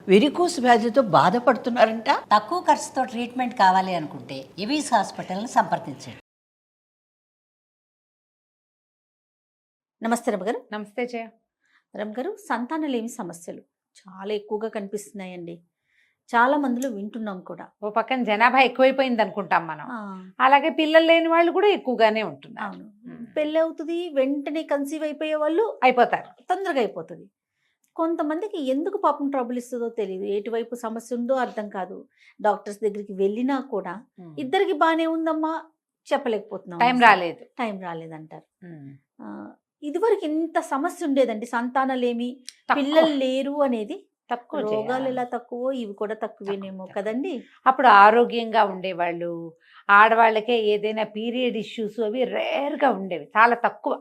Varicose వ్యాధితో బాధపడుతున్నారంట. తక్కువ ఖర్చుతో ట్రీట్మెంట్ కావాలి అనుకుంటే ఎవిస్ హాస్పిటల్ని సంప్రదించండి. నమస్తే రమగారు. నమస్తే జయ. రమగారు, సంతానలేమి సమస్యలు చాలా ఎక్కువగా కనిపిస్తున్నాయండి. చాలా మందిలో వింటున్నాం కూడా. ఓ పక్కన జనాభా ఎక్కువైపోయింది అనుకుంటాం మనం. ఆ, అలాగే పిల్లలు లేని వాళ్ళు కూడా ఎక్కువగానే ఉంటున్నారు. అవును. పెళ్ళి అవుతుంది, వెంటనే కన్సీవ్ అయిపోయే వాళ్ళు అయిపోతారు. తొందరగా అయిపోతుంది. కొంతమందికి ఎందుకు పాపం ట్రబుల్ ఇస్తుందో తెలియదు, ఎటువైపు సమస్య ఉందో అర్థం కాదు. డాక్టర్స్ దగ్గరికి వెళ్ళినా కూడా ఇద్దరికి బాగానే ఉందమ్మా చెప్పలేకపోతున్నాం, టైం రాలేదు. టైం రాలేదంటారు. ఇదివరకు ఇంత సమస్య ఉండేదండి, సంతానలేమి, పిల్లలు లేరు అనేది. తక్కువ రోగాలు ఎలా తక్కువ, ఇవి కూడా తక్కువేనేమో కదండి. అప్పుడు ఆరోగ్యంగా ఉండేవాళ్ళు. ఆడవాళ్ళకే ఏదైనా పీరియడ్ ఇష్యూస్ అవి రేర్గా ఉండేవి, చాలా తక్కువ.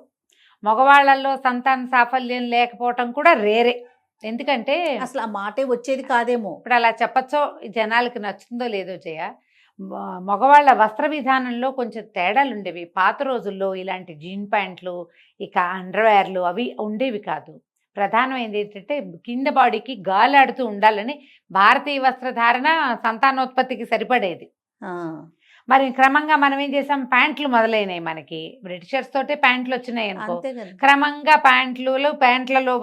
మగవాళ్ళల్లో సంతాన సాఫల్యం లేకపోవటం కూడా రేరే. ఎందుకంటే అసలు ఆ మాటే వచ్చేది కాదేమో. ఇప్పుడు అలా చెప్పచ్చో జనాలకి నచ్చుతుందో లేదో జయ, మగవాళ్ళ వస్త్ర విధానంలో కొంచెం తేడాలు ఉండేవి. పాత రోజుల్లో ఇలాంటి జీన్ ప్యాంట్లు, ఇక అండర్వేర్లు అవి ఉండేవి కాదు. ప్రధానమైనది ఏంటంటే కింద బాడీకి గాలాడుతూ ఉండాలని భారతీయ వస్త్రధారణ సంతానోత్పత్తికి సరిపడేది. మరి క్రమంగా మనం ఏం చేసాం, ప్యాంట్లు మొదలైనవి. మనకి బ్రిటిషర్స్ తోటే ప్యాంట్లు వచ్చినాయి అనుకో. క్రమంగా ప్యాంట్లలో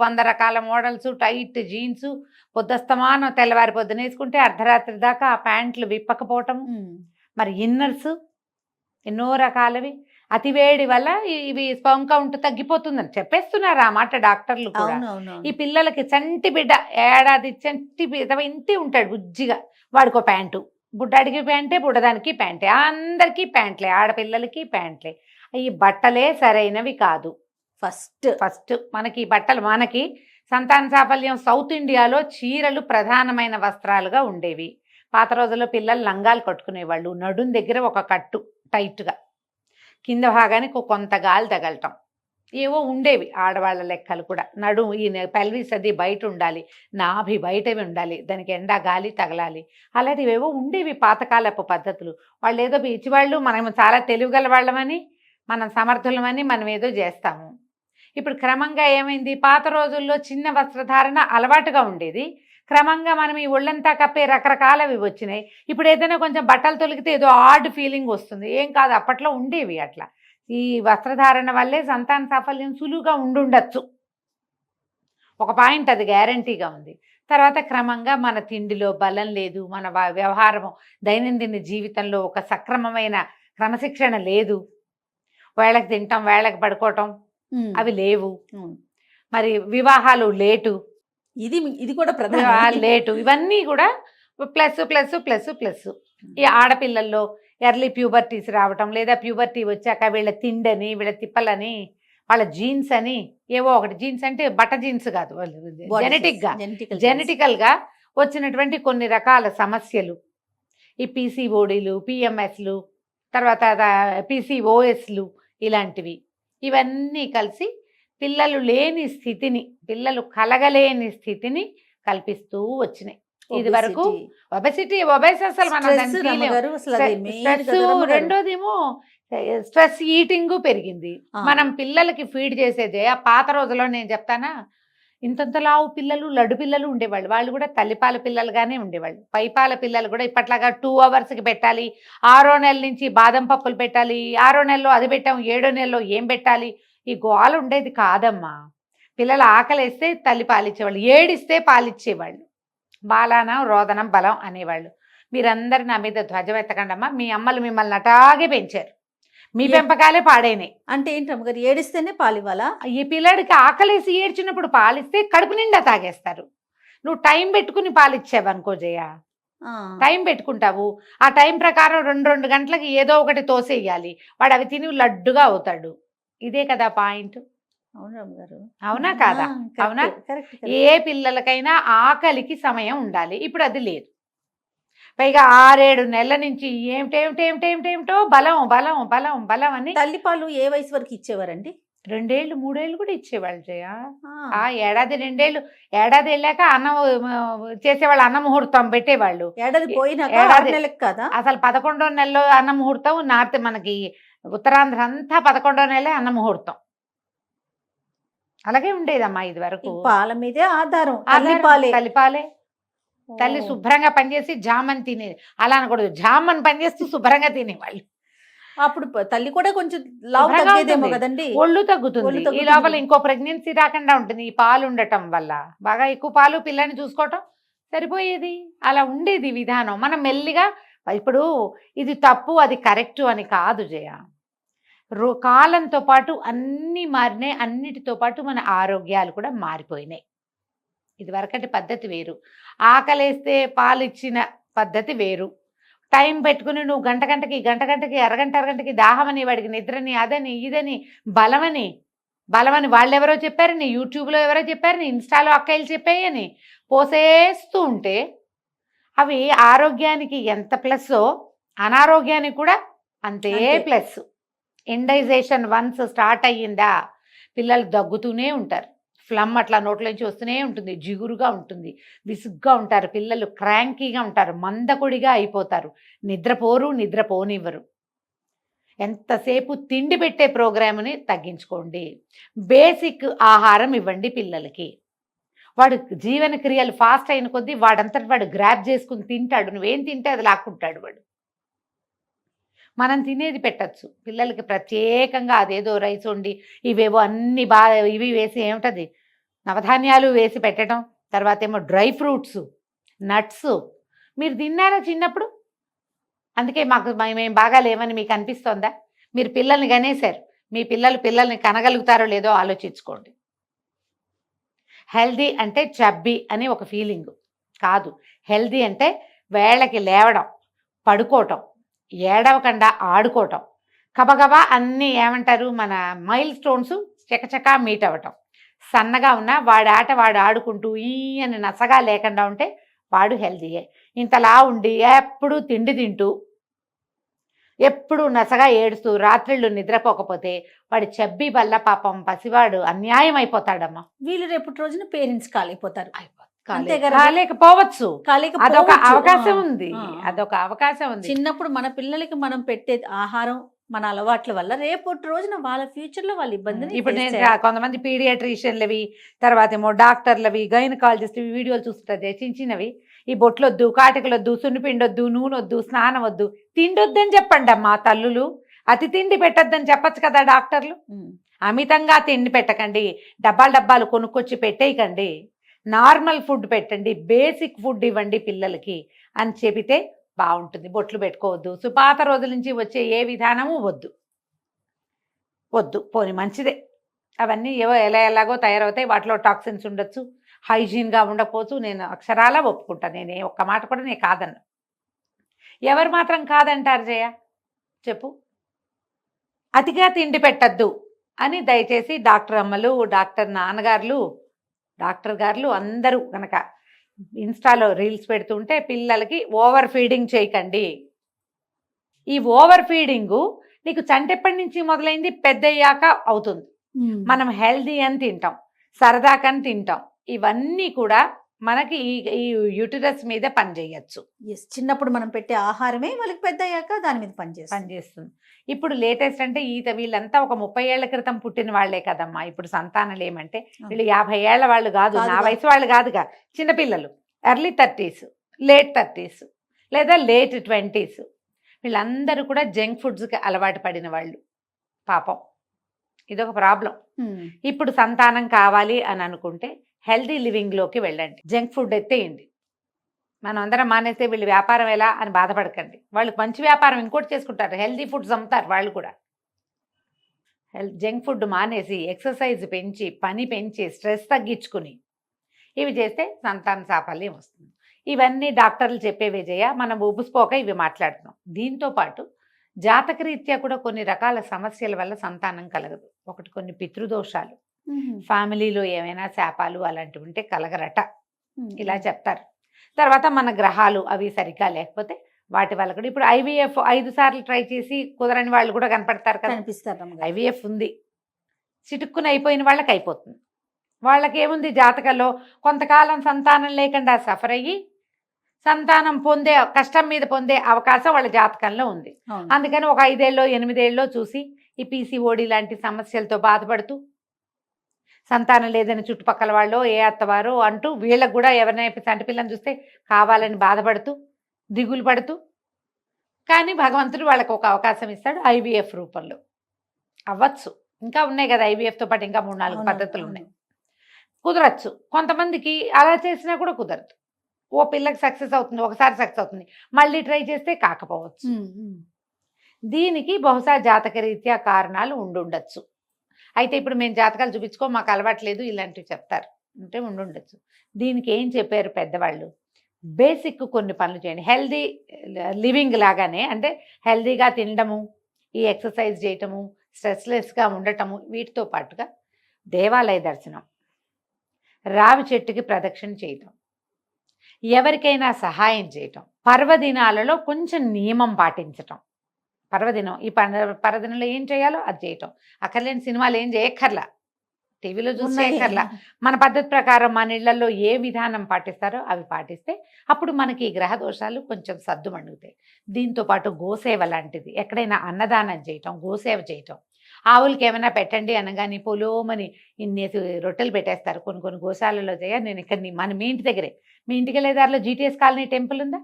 100 రకాల మోడల్స్, టైట్ జీన్స్, పొద్దుస్తమానం తెల్లవారి పొద్దున వేసుకుంటే అర్ధరాత్రి దాకా ఆ ప్యాంట్లు విప్పకపోవటం. మరి ఇన్నర్స్ ఎన్నో రకాలవి. అతివేడి వల్ల ఇవి స్పర్మ్ కౌంట్ తగ్గిపోతుందని చెప్పేస్తున్నారు ఆ మాట డాక్టర్లు కూడా. ఈ పిల్లలకి చంటి బిడ్డ, ఏడాది చంటి బిడ్డ ఇంతే ఉంటాడు బుజ్జిగా, వాడికో ప్యాంటు, బుడ్డాడికి ప్యాంటే, బుడ్డదానికి ప్యాంటే, అందరికీ ప్యాంట్లే, ఆడపిల్లలకి ప్యాంట్లే. ఈ బట్టలే సరైనవి కాదు. ఫస్ట్ మనకి బట్టలు, మనకి సంతాన సాఫల్యం సౌత్ ఇండియాలో చీరలు ప్రధానమైన వస్త్రాలుగా ఉండేవి. పాత రోజుల్లో పిల్లలు లంగాలు కట్టుకునేవాళ్ళు, నడుం దగ్గర ఒక కట్టు టైట్గా, కింద భాగానికి కొంత గాలి తగలటం, ఏవో ఉండేవి ఆడవాళ్ళ లెక్కలు కూడా. నడుము ఈ పెల్విస్ అది బయట ఉండాలి, నాభి బయటవి ఉండాలి, దానికి ఎండా గాలి తగలాలి, అలాంటివి ఏవో ఉండేవి పాతకాలపు పద్ధతులు. వాళ్ళు ఏదో పిచ్చివాళ్ళు, మనం చాలా తెలివిగల వాళ్ళమని, మనం సమర్థులమని మనం ఏదో చేస్తాము. ఇప్పుడు క్రమంగా ఏమైంది, పాత రోజుల్లో చిన్న వస్త్రధారణ అలవాటుగా ఉండేది. క్రమంగా మనం ఈ ఒళ్ళంతా కప్పే రకరకాలవి వచ్చినాయి. ఇప్పుడు ఏదైనా కొంచెం బట్టలు తొలిగితే ఏదో ఆడ్ ఫీలింగ్ వస్తుంది. ఏం కాదు, అప్పట్లో ఉండేవి అట్లా. ఈ వస్త్రధారణ వల్లే సంతాన సాఫల్యం సులువుగా ఉండుండొచ్చు. ఒక పాయింట్ అది గ్యారంటీగా ఉంది. తర్వాత క్రమంగా మన తిండిలో బలం లేదు, మన వ్యవహారము దైనందిన జీవితంలో ఒక సక్రమమైన క్రమశిక్షణ లేదు. వేళకు తింటాం, వేళకు పడుకోవటం అవి లేవు. మరి వివాహాలు లేటు, ఇది కూడా లేటు, ఇవన్నీ కూడా ప్లస్ ప్లస్ ప్లస్ ప్లస్. ఈ ఆడపిల్లల్లో ఎర్లీ ప్యూబర్టీస్ రావటం, లేదా ప్యూబర్టీ వచ్చాక వీళ్ళ తిండని, వీళ్ళ తిప్పలని, వాళ్ళ జీన్స్ అని ఏవో ఒకటి. జీన్స్ అంటే బట్ట జీన్స్ కాదు, జెనెటికల్గా వచ్చినటువంటి కొన్ని రకాల సమస్యలు. ఈ పీసీఓడీలు, పిఎంఎస్లు, తర్వాత పీసీఓఎస్లు, ఇలాంటివి ఇవన్నీ కలిసి పిల్లలు లేని స్థితిని, పిల్లలు కలగలేని స్థితిని కల్పిస్తూ వచ్చినాయి. ఇది వరకు ఒబెసిటీ అసలు రెండోదేమో స్ట్రెస్ ఈటింగ్ పెరిగింది. మనం పిల్లలకి ఫీడ్ చేసేదే ఆ పాత రోజుల్లో నేను చెప్తానా, ఇంతంతలావు పిల్లలు, లడ్డు పిల్లలు ఉండేవాళ్ళు. వాళ్ళు కూడా తల్లిపాల పిల్లలుగానే ఉండేవాళ్ళు. పైపాల పిల్లలు కూడా ఇప్పట్లాగా 2 అవర్స్కి పెట్టాలి, 6వ నెల నుంచి బాదం పప్పులు పెట్టాలి, 6వ నెలలో అది పెట్టాం, 7వ నెలలో ఏం పెట్టాలి, ఈ గోల ఉండేది కాదమ్మా. పిల్లలు ఆకలిస్తే తల్లి పాలిచ్చేవాళ్ళు, ఏడిస్తే పాలిచ్చేవాళ్ళు. బాలానం రోదనం బలం అనేవాళ్ళు. మీరందరూ నా మీద ధ్వజం ఎత్తకండమ్మా, మీ అమ్మలు మిమ్మల్ని అటాగే పెంచారు, మీ పెంపకాలే పాడైనాయి. అంటే ఏంటి అమ్మగారు, ఏడిస్తేనే పాలివ్వాలా? ఈ పిల్లాడికి ఆకలేసి ఏడ్చినప్పుడు పాలిస్తే కడుపు నిండా తాగేస్తారు. నువ్వు టైం పెట్టుకుని పాలిచ్చావు అనుకో జయ, టైం పెట్టుకుంటావు, ఆ టైం ప్రకారం 2 గంటలకి ఏదో ఒకటి తోసేయాలి, వాడు అవి తిని లడ్డుగా అవుతాడు. ఇదే కదా పాయింట్. అవునా కాదా? అవునా? ఏ పిల్లలకైనా ఆకలికి సమయం ఉండాలి, ఇప్పుడు అది లేదు. పైగా 6-7 నెలల నుంచి ఏమిటో బలం బలం బలం బలం అని. తల్లిపాలు ఏ వయసు వరకు ఇచ్చేవారండి? 2 ఏళ్ళు 3 ఏళ్ళు కూడా ఇచ్చేవాళ్ళు జయ. ఏడాది 2 ఏళ్ళు, ఏడాది వెళ్ళాక అన్నం చేసేవాళ్ళు, అన్న ముహూర్తం పెట్టేవాళ్ళు. ఏడాది పోయినా కదా అసలు 11వ నెలలో అన్న ముహూర్తం. నార్త్ మనకి ఉత్తరాంధ్ర అంతా 11వ నెలే అన్న ముహూర్తం. అలాగే ఉండేదమ్మా ఇది వరకు. పాల మీదే ఆధారం, తల్లిపాలే. తల్లి శుభ్రంగా పనిచేసి జామని తినేది. అలా అనకూడదు, జామని పనిచేస్తూ శుభ్రంగా తినేవాళ్ళు. అప్పుడు తల్లి కూడా కొంచెం లావు శుభ్రంగా తగ్గేదేమో ఉంటుంది. కదండి. ఒళ్ళు తగ్గుతుంది. ఒళ్ళు ఈ తగ్గుతుంది. లోపల ఇంకో ప్రెగ్నెన్సీ రాకుండా ఉంటుంది ఈ పాలు ఉండటం వల్ల. బాగా ఎక్కువ పాలు పిల్లని చూసుకోవటం సరిపోయేది. అలా ఉండేది విధానం. మనం మెల్లిగా ఇప్పుడు ఇది తప్పు అది కరెక్టు అని కాదు జయ. కాలంతో పాటు అన్నీ మారినాయి. అన్నిటితో పాటు మన ఆరోగ్యాలు కూడా మారిపోయినాయి. ఇది వరకటి పద్ధతి వేరు. ఆకలేస్తే పాలు ఇచ్చిన పద్ధతి వేరు. టైం పెట్టుకుని నువ్వు గంట గంటకి అరగంటకి దాహమని, వాడికి నిద్రని, అదని ఇదని బలమని వాళ్ళెవరో చెప్పారని, యూట్యూబ్లో ఎవరో చెప్పారని, ఇన్స్టాలో అక్కయ్యలు చెప్పాయని పోసేస్తూ ఉంటే అవి ఆరోగ్యానికి ఎంత ప్లస్సో అనారోగ్యానికి కూడా అంతే ప్లస్. ఇండైజేషన్ వన్స్ స్టార్ట్ అయ్యిందా పిల్లలు దగ్గుతూనే ఉంటారు. ఫ్లమ్ అట్లా నోట్లోంచి వస్తూనే ఉంటుంది. జిగురుగా ఉంటుంది. విసుగ్గా ఉంటారు పిల్లలు. క్రాంకీగా ఉంటారు. మందకొడిగా అయిపోతారు. నిద్రపోనివ్వరు. ఎంతసేపు తిండి పెట్టే ప్రోగ్రామ్ని తగ్గించుకోండి. బేసిక్ ఆహారం ఇవ్వండి పిల్లలకి. వాడు జీవన క్రియలు ఫాస్ట్ అయిన కొద్దీ వాడంతటి వాడు గ్రాప్ చేసుకుని తింటాడు. నువ్వేం తింటే అది లాక్కుంటాడు వాడు. మనం తినేది పెట్టచ్చు పిల్లలకి. ప్రత్యేకంగా అదేదో రైస్ వండి ఇవేవో అన్ని బాగా ఇవి వేసి ఏమిటది నవధాన్యాలు వేసి పెట్టడం, తర్వాత ఏమో డ్రై ఫ్రూట్స్, నట్స్. మీరు తిన్నారా చిన్నప్పుడు? అందుకే మేము బాగా లేవని మీకు అనిపిస్తోందా? మీరు పిల్లల్ని కనేశారు. మీ పిల్లల్ని కనగలుగుతారో లేదో ఆలోచించుకోండి. హెల్దీ అంటే చబ్బీ అని ఒక ఫీలింగ్ కాదు. హెల్దీ అంటే వేళకి లేవడం, పడుకోవటం, ఏడవకుండా ఆడుకోవటం, గబగబా అన్నీ ఏమంటారు మన మైల్ స్టోన్స్ చకచకా మీట్ అవ్వటం. సన్నగా ఉన్న వాడు ఆట వాడు ఆడుకుంటూ ఈ అని నసగా లేకుండా ఉంటే వాడు హెల్దీయే. ఇంతలా ఉండి ఎప్పుడు తిండి తింటూ ఎప్పుడు నసగా ఏడుస్తూ రాత్రిళ్ళు నిద్రపోకపోతే వాడి చబ్బీ వల్ల పాపం పసివాడు అన్యాయం అయిపోతాడమ్మా. వీళ్ళు రేపటి రోజున పేరెంట్స్ కాలేకపోతారు. కాలేకపోవచ్చు. అదొక అవకాశం ఉంది. చిన్నప్పుడు మన పిల్లలకి మనం పెట్టే ఆహారం, మన అలవాట్ల వల్ల రేపటి రోజున వాళ్ళ ఫ్యూచర్ లో వాళ్ళ ఇబ్బందిని ఇప్పుడు నేను కొంతమంది పీడియాట్రిషియన్లవి, తర్వాత ఏమో డాక్టర్లవి, గైనకాలజిస్ట్ వీడియోలు చూస్తుంటే చిన్నవి ఈ బొట్లొద్దు, కాటికలొద్దు, సున్నిపిండొద్దు, నూనె వద్దు, స్నానం వద్దు, తిండొద్దని చెప్పండి అమ్మా తల్లులు. అతి తిండి పెట్టొద్దని చెప్పచ్చు కదా డాక్టర్లు. అమితంగా తిండి పెట్టకండి. డబ్బాలు కొనుక్కొచ్చి పెట్టేయకండి. నార్మల్ ఫుడ్ పెట్టండి. బేసిక్ ఫుడ్ ఇవ్వండి పిల్లలకి అని చెబితే బాగుంటుంది. బొట్లు పెట్టుకోవద్దు. సుపాత రోజుల నుంచి వచ్చే ఏ విధానము వద్దు. పోని మంచిదే. అవన్నీ ఏవో ఎలాగో తయారవుతాయి. వాటిలో టాక్సిన్స్ ఉండొచ్చు, హైజీన్గా ఉండకపోవచ్చు. నేను అక్షరాలా ఒప్పుకుంటాను. నేనే ఒక్క మాట కూడా నేను కాదన్నా. ఎవరు మాత్రం కాదంటారు జయ చెప్పు? అతిగా తిండి పెట్టద్దు అని దయచేసి డాక్టర్ అమ్మలు, డాక్టర్ నాన్నగారులు, డాక్టర్ గారులు అందరూ కనుక ఇన్స్టాలో రీల్స్ పెడుతుంటే పిల్లలకి ఓవర్ ఫీడింగ్ చేయకండి. ఈ ఓవర్ ఫీడింగు నీకు చంటెప్పటి నుంచి మొదలైంది, పెద్దయ్యాక అవుతుంది. మనం హెల్దీ అని తింటాం, సరదాకని తింటాం. ఇవన్నీ కూడా మనకి ఈ యూటిరస్ మీద పనిచేయచ్చు. చిన్నప్పుడు మనం పెట్టే ఆహారమే వాళ్ళకి పెద్ద అయ్యాక దాని మీద పనిచేస్తుంది. ఇప్పుడు లేటెస్ట్ అంటే వీళ్ళంతా ఒక 30 ఏళ్ల క్రితం పుట్టిన వాళ్లే కదమ్మా. ఇప్పుడు సంతానాలు ఏమంటే వీళ్ళు 50 ఏళ్ల వాళ్ళు కాదు, నా వయసు వాళ్ళు కాదుగా. చిన్నపిల్లలు ఎర్లీ 30s, లేట్ 30s లేదా లేట్ 20s. వీళ్ళందరూ కూడా జంక్ ఫుడ్స్కి అలవాటు పడిన వాళ్ళు. పాపం ఇదొక ప్రాబ్లం. ఇప్పుడు సంతానం కావాలి అని అనుకుంటే హెల్దీ లివింగ్లోకి వెళ్ళండి. జంక్ ఫుడ్ ఎత్తేయండి. మనం అందరం మానేస్తే వీళ్ళు వ్యాపారం ఎలా అని బాధపడకండి. వాళ్ళు మంచి వ్యాపారం ఇంకోటి చేసుకుంటారు, హెల్దీ ఫుడ్స్ అమ్ముతారు వాళ్ళు కూడా. జంక్ ఫుడ్ మానేసి ఎక్సర్సైజ్ పెంచి, పని పెంచి, స్ట్రెస్ తగ్గించుకుని ఇవి చేస్తే సంతాన సాఫల్యం వస్తుంది. ఇవన్నీ డాక్టర్లు చెప్పేవే జయ. మనం ఊపుసిపోక ఇవి మాట్లాడుతున్నాం. దీంతో పాటు జాతకరీత్యా కూడా కొన్ని రకాల సమస్యల వల్ల సంతానం కలగదు. ఒకటి కొన్ని పితృదోషాలు, ఫ్యామిలీలో ఏమైనా శాపాలు అలాంటివి ఉంటే కలగరట ఇలా చెప్తారు. తర్వాత మన గ్రహాలు అవి సరిగ్గా లేకపోతే వాటి వల్ల కూడా. ఇప్పుడు IVF 5 సార్లు ట్రై చేసి కుదరని వాళ్ళు కూడా కనపడతారు కదా. IVF ఉంది, చిటుక్కుని అయిపోయిన వాళ్ళకి అయిపోతుంది. వాళ్ళకి ఏముంది జాతకంలో కొంతకాలం సంతానం లేకుండా సఫర్ అయ్యి సంతానం పొందే కష్టం మీద పొందే అవకాశం వాళ్ళ జాతకంలో ఉంది. అందుకని ఒక 5 ఏళ్ళో 8 ఏళ్ళో చూసి ఈ PCOD లాంటి సమస్యలతో బాధపడుతూ సంతానం లేదని చుట్టుపక్కల వాళ్ళు ఏ అత్తవారో అంటూ వీళ్ళకు కూడా ఎవరినైనా చంటి పిల్లని చూస్తే కావాలని బాధపడుతూ దిగులు పడుతూ, కానీ భగవంతుడు వాళ్ళకు ఒక అవకాశం ఇస్తాడు ఐవీఎఫ్ రూపంలో. అవ్వచ్చు, ఇంకా ఉన్నాయి కదా ఐవీఎఫ్తో పాటు ఇంకా 3-4 పద్ధతులు ఉన్నాయి. కుదరచ్చు. కొంతమందికి అలా చేసినా కూడా కుదరదు. ఓ పిల్లకి సక్సెస్ అవుతుంది, ఒకసారి సక్సెస్ అవుతుంది, మళ్ళీ ట్రై చేస్తే కాకపోవచ్చు. దీనికి బహుశా జాతకరీత్యా కారణాలు ఉండుండొచ్చు. అయితే ఇప్పుడు మేము జాతకాలు చూపించుకో మాకు అలవాట్లేదు ఇలాంటివి చెప్తారు అంటే ఉండుండొచ్చు. దీనికి ఏం చెప్పారు పెద్దవాళ్ళు, బేసిక్ కొన్ని పనులు చేయండి. హెల్దీ లివింగ్ లాగానే, అంటే హెల్దీగా తినడము, ఈ ఎక్సర్సైజ్ చేయటము, స్ట్రెస్లెస్గా ఉండటము, వీటితో పాటుగా దేవాలయ దర్శనం, రావి చెట్టుకి ప్రదక్షిణ చేయటం, ఎవరికైనా సహాయం చేయటం, పర్వదినాలలో కొంచెం నియమం పాటించటం. పర్వదినం ఈ పర్వదినంలో ఏం చేయాలో అది చేయటం. అక్కర్లేని సినిమాలు ఏం చేయక్కర్లా, టీవీలో చూసేయక్కర్లా. మన పద్ధతి ప్రకారం మన ఇళ్లలో ఏ విధానం పాటిస్తారో అవి పాటిస్తే అప్పుడు మనకి ఈ గ్రహ దోషాలు కొంచెం సద్దుమణుగుతాయి. దీంతో పాటు గోసేవ లాంటిది, ఎక్కడైనా అన్నదానం చేయటం, గోసేవ చేయటం. ఆవులకి ఏమైనా పెట్టండి అనగానే పొలోమని ఇన్నేసి రొట్టెలు పెట్టేస్తారు కొన్ని గోశాలలో చేయ. నేను ఇక్కడ మీ ఇంటి దగ్గరే, మీ ఇంటికి వెళ్ళేదారిలో జీటీఎస్ కాలనీ టెంపుల్ ఉందా,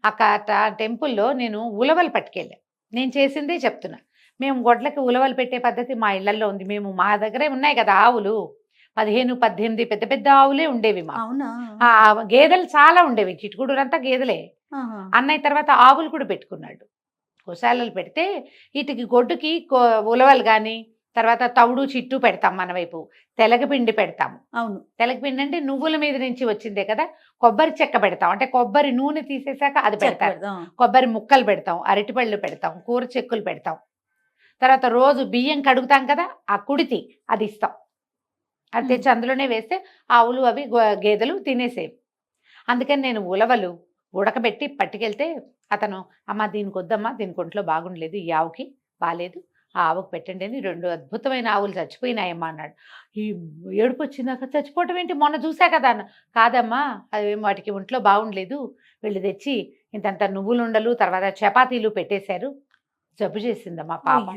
ఆ టెంపుల్లో నేను ఉలవలు పట్టుకెళ్ళా. నేను చేసిందే చెప్తున్నా. మేము గొడ్లకి ఉలవలు పెట్టే పద్ధతి మా ఇళ్లలో ఉంది. మేము మా దగ్గరే ఉన్నాయి కదా ఆవులు, 15-18 పెద్ద పెద్ద ఆవులే ఉండేవి మా. గేదెలు చాలా ఉండేవి, చిట్టుకుడురంతా గేదెలే. అన్నయ్య తర్వాత ఆవులు కూడా పెట్టుకున్నాడు. గోశాలలు పెడితే వీటికి గొడ్డుకి ఉలవలు కానీ, తర్వాత తవుడు చిట్టు పెడతాం మన వైపు, తెలగపిండి పెడతాము. అవును, తెలగపిండి అంటే నువ్వుల మీద నుంచి వచ్చిందే కదా. కొబ్బరి చెక్క పెడతాం, అంటే కొబ్బరి నూనె తీసేసాక అది పెడతారు. కొబ్బరి ముక్కలు పెడతాం, అరటిపళ్ళు పెడతాం, కూర చెక్కులు పెడతాం. తర్వాత రోజు బియ్యం కడుగుతాం కదా, ఆ కుడితి అది ఇస్తాం. అది తెచ్చి అందులోనే వేస్తే ఆవులు అవి గేదెలు తినేసేవి. అందుకని నేను ఉలవలు ఉడకబెట్టి పట్టుకెళ్తే అతను, అమ్మ దీనికి వద్దమ్మా, దీనికి ఒంట్లో బాగుండలేదు, ఈ ఆవుకి బాగాలేదు, ఆ ఆవుకు పెట్టండి అని 2 అద్భుతమైన ఆవులు చచ్చిపోయినాయమ్మా అన్నాడు. ఈ ఏడుపు వచ్చిందాక, చచ్చిపోవటం ఏంటి, మొన్న చూసా కదా అన్న. కాదమ్మా, అవి వాటికి ఒంట్లో బాగుండలేదు, వీళ్ళు తెచ్చి ఇంతంత నువ్వులు ఉండలు తర్వాత చపాతీలు పెట్టేశారు, జబ్బు చేసిందమ్మా పాపం.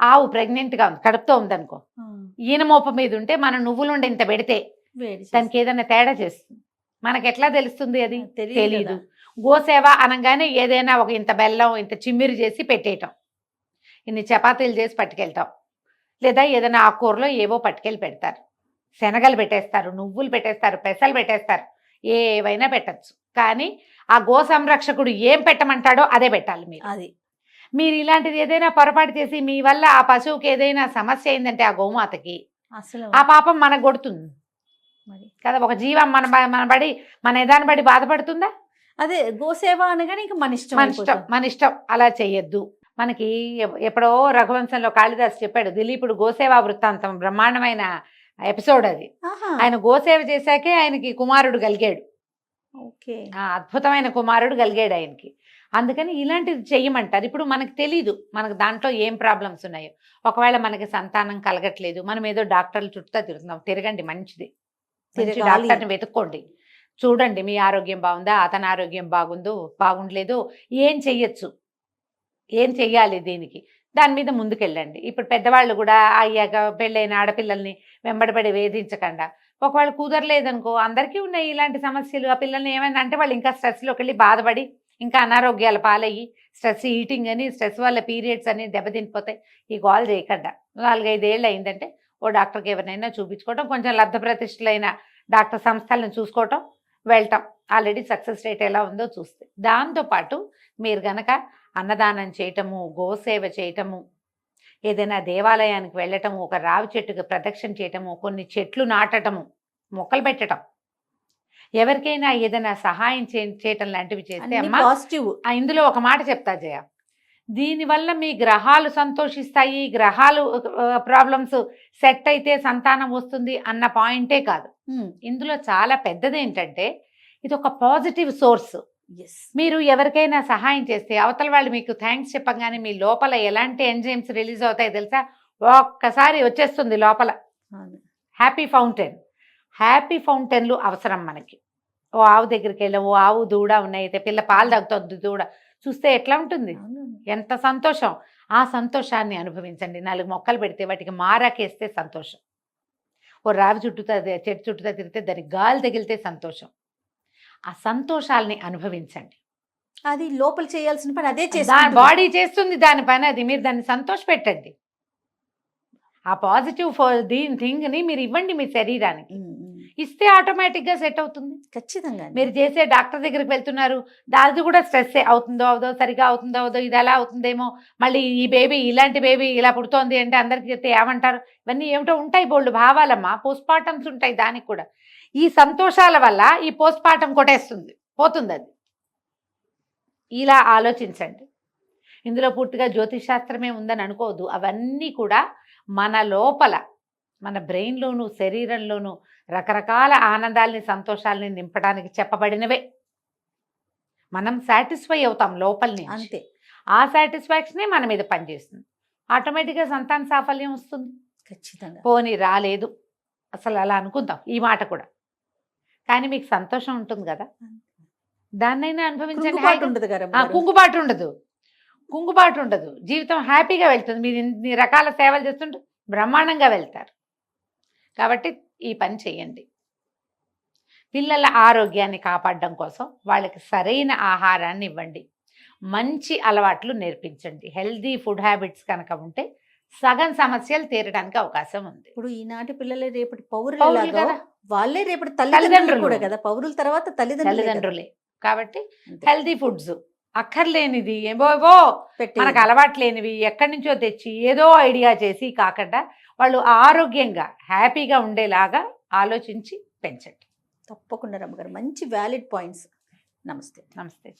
ఆవు ప్రెగ్నెంట్గా ఉంది, కడుపుతో ఉందనుకో, ఈయన మోప మీద ఉంటే మనం నువ్వులు ఉండే ఇంత పెడితే దానికి ఏదైనా తేడా చేస్తుంది. మనకు ఎట్లా తెలుస్తుంది అది తెలీదు. గోసేవ అనగానే ఏదైనా ఒక ఇంత బెల్లం ఇంత చిమ్మిరి చేసి పెట్టేయటం, ఇన్ని చపాతీలు చేసి పట్టుకెళ్తాం, లేదా ఏదైనా ఆకుకూరలో ఏవో పట్టుకెళ్ళి పెడతారు, శనగలు పెట్టేస్తారు, నువ్వులు పెట్టేస్తారు, పెసలు పెట్టేస్తారు, ఏవైనా పెట్టచ్చు. కానీ ఆ గో సంరక్షకుడు ఏం పెట్టమంటాడో అదే పెట్టాలి మీరు. మీరు ఇలాంటిది ఏదైనా పొరపాటు చేసి మీ వల్ల ఆ పశువుకి ఏదైనా సమస్య అయిందంటే ఆ గోమాతకి అసలు ఆ పాపం మనకు కొడుతుంది కదా. ఒక జీవం మన ఎదాన్ని బడి బాధపడుతుందా? అదే గోసేవ అనగానే ఇంకా మన ఇష్టం అలా చెయ్యొద్దు. మనకి ఎప్పుడో రఘువంశంలో కాళిదాసు చెప్పాడు, దిలీపుడు గోసేవ వృత్తాంతం, బ్రహ్మాండమైన ఎపిసోడ్ అది. ఆయన గోసేవ చేశాకే ఆయనకి కుమారుడు కలిగాడు. అద్భుతమైన కుమారుడు కలిగాడు ఆయనకి. అందుకని ఇలాంటిది చెయ్యమంటారు. ఇప్పుడు మనకు తెలీదు మనకు దాంట్లో ఏం ప్రాబ్లమ్స్ ఉన్నాయో. ఒకవేళ మనకి సంతానం కలగట్లేదు, మనం ఏదో డాక్టర్ల చుట్టూ తిరుగుతున్నాం, తిరగండి, మంచిది, డాక్టర్ని వెతుక్కోండి, చూడండి మీ ఆరోగ్యం బాగుందా, అతని ఆరోగ్యం బాగుండలేదు, ఏం చెయ్యొచ్చు, ఏం చెయ్యాలి దీనికి, దాని మీద ముందుకెళ్ళండి. ఇప్పుడు పెద్దవాళ్ళు కూడా అయ్యాక పెళ్ళైన ఆడపిల్లల్ని వెంబడబడి వేధించకుండా, ఒకవేళ కుదరలేదనుకో, అందరికీ ఉన్నాయి ఇలాంటి సమస్యలు. ఆ పిల్లల్ని ఏమైనా అంటే వాళ్ళు ఇంకా స్ట్రెస్లోకి వెళ్ళి బాధపడి ఇంకా అనారోగ్యాల పాలయ్యి, స్ట్రెస్ ఈటింగ్ అని, స్ట్రెస్ వల్ల పీరియడ్స్ అని దెబ్బతిండిపోతాయి. ఈ గోల్ చేయకుండా 4-5 ఏళ్ళు అయిందంటే ఓ డాక్టర్కి ఎవరినైనా చూపించుకోవటం, కొంచెం లబ్ధ ప్రతిష్ఠులైన డాక్టర్ సంస్థలను చూసుకోవటం, వెళ్ళటం, ఆల్రెడీ సక్సెస్ రేట్ ఎలా ఉందో చూస్తే. దాంతోపాటు మీరు గనక అన్నదానం చేయటము, గోసేవ చేయటము, ఏదైనా దేవాలయానికి వెళ్ళటము, ఒక రావి చెట్టుకి ప్రదక్షిణ చేయటము, కొన్ని చెట్లు నాటటము, మొక్కలు పెట్టడం, ఎవరికైనా ఏదైనా సహాయం చేయటం లాంటివి చేస్తే అమ్మా ఇందులో ఒక మాట చెప్తా జయ, దీనివల్ల మీ గ్రహాలు సంతోషిస్తాయి, గ్రహాలు ప్రాబ్లమ్స్ సెట్ అయితే సంతానం వస్తుంది అన్న పాయింటే కాదు. ఇందులో చాలా పెద్దది ఏంటంటే ఇది ఒక పాజిటివ్ సోర్స్. మీరు ఎవరికైనా సహాయం చేస్తే అవతల వాళ్ళు మీకు థ్యాంక్స్ చెప్పగానే మీ లోపల ఎలాంటి ఎంజైమ్స్ రిలీజ్ అవుతాయి తెలుసా, ఒక్కసారి వచ్చేస్తుంది లోపల హ్యాపీ ఫౌంటైన్లు అవసరం మనకి. ఓ ఆవు దగ్గరికి వెళ్ళాం, ఓ ఆవు దూడ ఉన్నాయి, అయితే పిల్ల పాలు తాగుతుంది, దూడ చూస్తే ఎట్లా ఉంటుంది, ఎంత సంతోషం. ఆ సంతోషాన్ని అనుభవించండి. 4 మొక్కలు పెడితే వాటికి మారాకేస్తే సంతోషం. ఓ రావి చుట్టూతా చెట్టు చుట్టూతా తిరిగితే దానికి గాలి తగిలితే సంతోషం. ఆ సంతోషాలని అనుభవించండి. అది లోపల చేయాల్సిన పని అదే దాని చేస్తుంది. బాడీ చేస్తుంది దాని పని, అది మీరు దాన్ని సంతోష పెట్టండి. ఆ పాజిటివ్ థింగ్ని మీరు ఇవ్వండి మీ శరీరానికి. ఇస్తే ఆటోమేటిక్గా సెట్ అవుతుంది. ఖచ్చితంగా మీరు చేసే డాక్టర్ దగ్గరికి వెళ్తున్నారు, అది కూడా స్ట్రెస్ అవుతుందో అవదో, సరిగా అవుతుందో అవదో, ఇది ఎలా అవుతుందేమో, మళ్ళీ ఈ బేబీ ఇలాంటి బేబీ ఇలా పుడుతోంది అంటే అందరికి చెప్తే ఏమంటారు, ఇవన్నీ ఏమిటో ఉంటాయి, బోల్డ్ భావాలమ్మా, పోస్ట్ పార్టమ్స్ ఉంటాయి. దానికి కూడా ఈ సంతోషాల వల్ల ఈ పోస్ట్ పార్టం కొట్టేస్తుంది, పోతుంది అది. ఇలా ఆలోచించండి. ఇందులో పూర్తిగా జ్యోతిష్ శాస్త్రమే ఉందని అనుకోవద్దు. అవన్నీ కూడా మన లోపల, మన బ్రెయిన్లోను శరీరంలోను రకరకాల ఆనందాల్ని సంతోషాలని నింపడానికి చెప్పబడినవే. మనం సాటిస్ఫై అవుతాం లోపల నుంచి, అంతే. ఆ సాటిస్ఫాక్షనే మన మీద పనిచేస్తుంది. ఆటోమేటిక్గా సంతాన సాఫల్యం వస్తుంది. ఖచ్చితంగా. పోనీ రాలేదు అసలు అలా అనుకుందాం ఈ మాట కూడా, కానీ మీకు సంతోషం ఉంటుంది కదా, దాన్నైనా అనుభవించండి. కృంగుబాటు ఉండదు కదా ఆ, కుంగుబాటు ఉండదు, కుంగుబాటు ఉండదు. జీవితం హ్యాపీగా వెళ్తుంది. మీరు ఇన్ని రకాల సేవలు చేస్తుంటే బ్రహ్మాండంగా వెళ్తారు. కాబట్టి ఈ పని చేయండి. పిల్లల ఆరోగ్యాన్ని కాపాడడం కోసం వాళ్ళకి సరైన ఆహారాన్ని ఇవ్వండి, మంచి అలవాట్లు నేర్పించండి. హెల్దీ ఫుడ్ హ్యాబిట్స్ కనుక ఉంటే సగం సమస్యలు తీరడానికి అవకాశం ఉంది. ఇప్పుడు ఈనాటి పిల్లలే రేపటి పౌరులు పౌరులు కదా. వాళ్ళే రేపటి తల్లిదండ్రులు కూడా కదా. పౌరుల తర్వాత తల్లిదండ్రులే. కాబట్టి అంతే. హెల్దీ ఫుడ్స్, అక్కర్లేనిది ఏవో పెట్టే మనకు అలవాటు లేనివి ఎక్కడి నుంచో తెచ్చి ఏదో ఐడియా చేసి కాకుండా వాళ్ళు ఆరోగ్యంగా హ్యాపీగా ఉండేలాగా ఆలోచించి పెంచండి. తప్పకుండా రమ్మగారు, మంచి వ్యాలిడ్ పాయింట్స్. నమస్తే. నమస్తే.